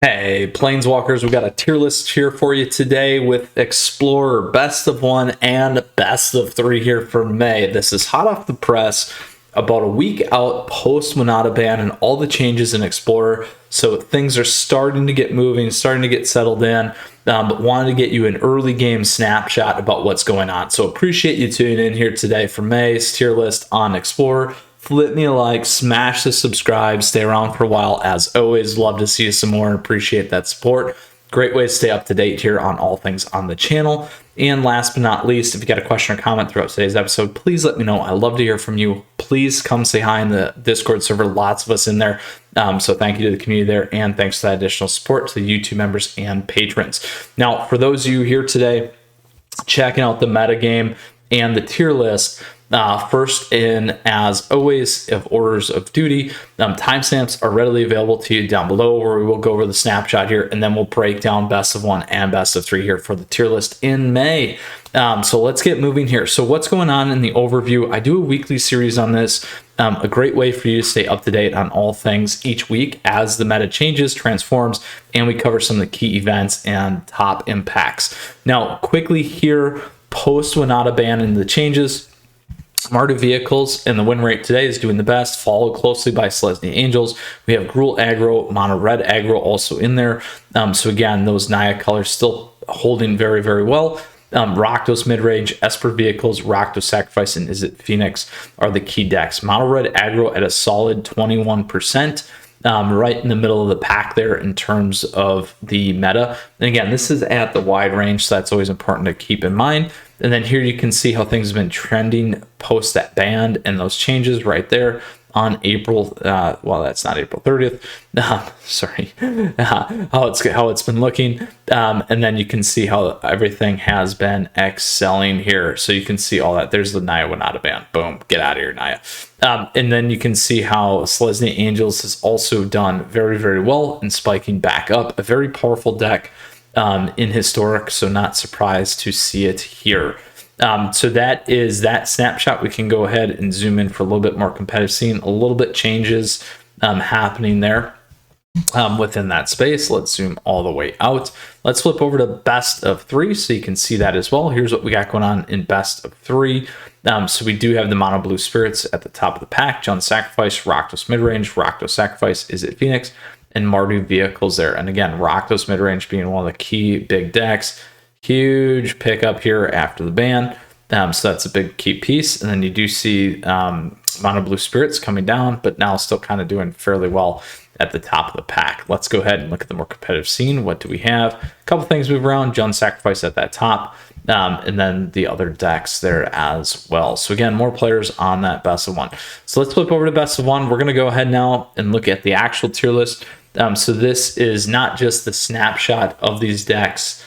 Hey, Planeswalkers, we got a tier list here for you today with Explorer, Best of 1 and Best of 3 here for May. This is hot off the press, about a week out post Monada ban and all the changes in Explorer. So things are starting to get moving, starting to get settled in, but wanted to get you an early game snapshot about what's going on. So appreciate you tuning in here today for May's tier list on Explorer. Flip me a like, smash the subscribe, stay around for a while. As always, love to see you some more and appreciate that support. Great way to stay up to date here on all things on the channel. And last but not least, if you got a question or comment throughout today's episode, please let me know. I love to hear from you. Please come say hi in the Discord server. Lots of us in there. So thank you to the community there. And thanks for that additional support to the YouTube members and patrons. Now, for those of you here today checking out the metagame and the tier list, first in, as always, of orders of duty, timestamps are readily available to you down below, where we will go over the snapshot here, and then we'll break down best of 1 and best of 3 here for the tier list in May. So let's get moving here. So what's going on in the overview? I do a weekly series on this, a great way for you to stay up to date on all things each week as the meta changes, transforms, and we cover some of the key events and top impacts. Now, quickly here, post Monada ban and the changes, Mardu Vehicles and the win rate today is doing the best, followed closely by Selesnya Angels. We have Gruul aggro, mono red aggro also in there. So again, those Naya colors still holding very, very well. Rakdos midrange, Esper Vehicles, Rakdos Sacrifice, and Izzet Phoenix are the key decks. Mono red aggro at a solid 21%. Right in the middle of the pack there in terms of the meta. And again, this is at the wide range, so that's always important to keep in mind. And then here you can see how things have been trending post that ban and those changes right there on April, well, that's not April 30th, sorry, how it's been looking. And then you can see how everything has been excelling here. So you can see all that. There's the Naya Monada ban. Boom, get out of here, Naya. And then you can see how Selesnya Angels has also done very, very well in spiking back up. A very powerful deck in Historic, so not surprised to see it here. So that is that snapshot. We can go ahead and zoom in for a little bit more competitive scene. A little bit changes happening there within that space. Let's zoom all the way out. Let's flip over to best of 3 so you can see that as well. Here's what we got going on in best of 3. So we do have the mono blue spirits at the top of the pack. John Sacrifice, Rakdos midrange, Rakdos Sacrifice, Izzet Phoenix, and Mardu Vehicles there. And again, Rakdos midrange being one of the key big decks. Huge pickup here after the ban. So that's a big key piece. And then you do see mono blue spirits coming down, but now still kind of doing fairly well at the top of the pack. Let's go ahead and look at the more competitive scene. What do we have? A couple things move around. John Sacrifice at that top, and then the other decks there as well. So again, more players on that best of 1. So let's flip over to best of 1. We're going to go ahead now and look at the actual tier list. So this is not just the snapshot of these decks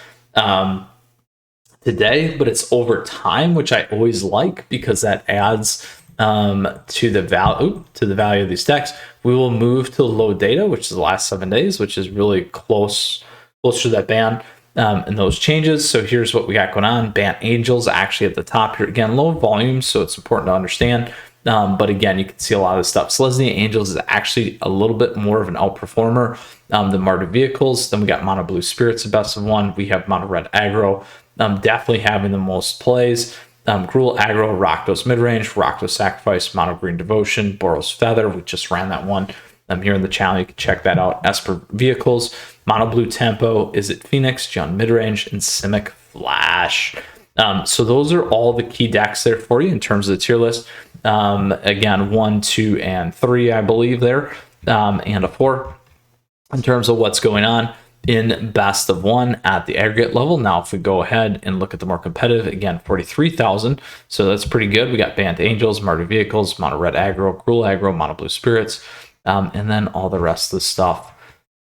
today, but it's over time, which I always like because that adds to the value of these decks. We will move to low data, which is the last 7 days, which is really closer to that ban and those changes. So here's what we got going on. Ban Angels actually at the top here. Again, low volume, so it's important to understand. But again, you can see a lot of the stuff. Selesnya Angels is actually a little bit more of an outperformer than Mardu Vehicles. Then we got Mono Blue Spirits, the best of 1. We have Mono Red Aggro, definitely having the most plays. Gruul aggro, Rakdos midrange, Rakdos Sacrifice, Mono Green Devotion, Boros Feather. We just ran that one here in the channel. You can check that out. Esper Vehicles, Mono Blue Tempo, Izzet Phoenix, John midrange, and Simic Flash. So those are all the key decks there for you in terms of the tier list. Again, 1, 2, and 3, I believe there, and a 4 in terms of what's going on in best of 1 at the aggregate level. Now, if we go ahead and look at the more competitive, again, 43,000. So that's pretty good. We got Banned Angels, Mardu Vehicles, Mono Red Aggro, Gruul Aggro, Mono Blue Spirits, and then all the rest of the stuff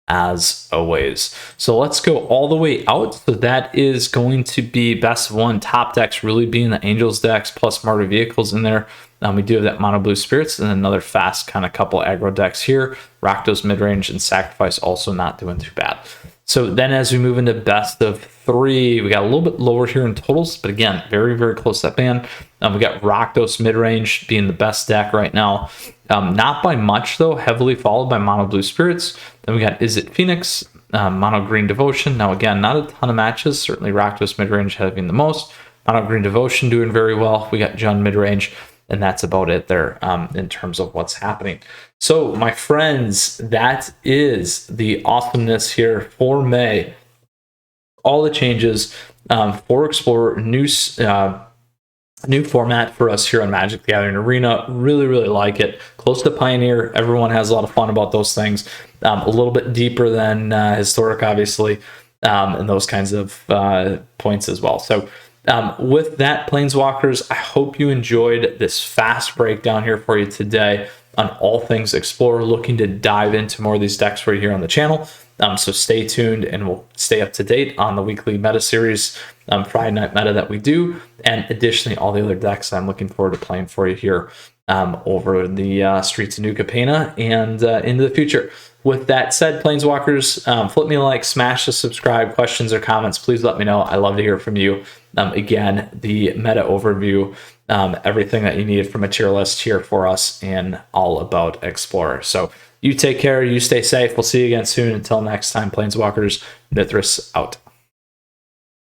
as always. So let's go all the way out. So that is going to be best of 1 top decks really being the Angels decks plus Mardu Vehicles in there. We do have that Mono Blue Spirits and another fast kind of couple aggro decks here. Rakdos midrange and Sacrifice also not doing too bad. So then as we move into best of 3, we got a little bit lower here in totals, but again, very, very close to that band. We got Rakdos midrange being the best deck right now. Not by much though, heavily followed by Mono Blue Spirits. Then we got Izzet Phoenix, Mono Green Devotion. Now, again, not a ton of matches. Certainly Rakdos midrange having the most. Mono Green Devotion doing very well. We got Jund midrange, and that's about it there in terms of what's happening. So, my friends, that is the awesomeness here for May. All the changes for Explorer, new format for us here on Magic the Gathering Arena. Really, really like it. Close to Pioneer. Everyone has a lot of fun about those things. A little bit deeper than Historic, obviously, and those kinds of points as well. So with that, Planeswalkers, I hope you enjoyed this fast breakdown here for you today on all things Explorer, looking to dive into more of these decks for you here on the channel. So stay tuned and we'll stay up to date on the weekly meta series, Friday night meta that we do, and additionally all the other decks I'm looking forward to playing for you here over the streets of New Capenna and into the future. With that said, Planeswalkers, flip me a like, smash the subscribe, questions or comments, please let me know. I love to hear from you. Again, the meta overview, everything that you need from a tier list here for us and all about Explorer. So you take care, you stay safe. We'll see you again soon. Until next time, Planeswalkers, Mythras out.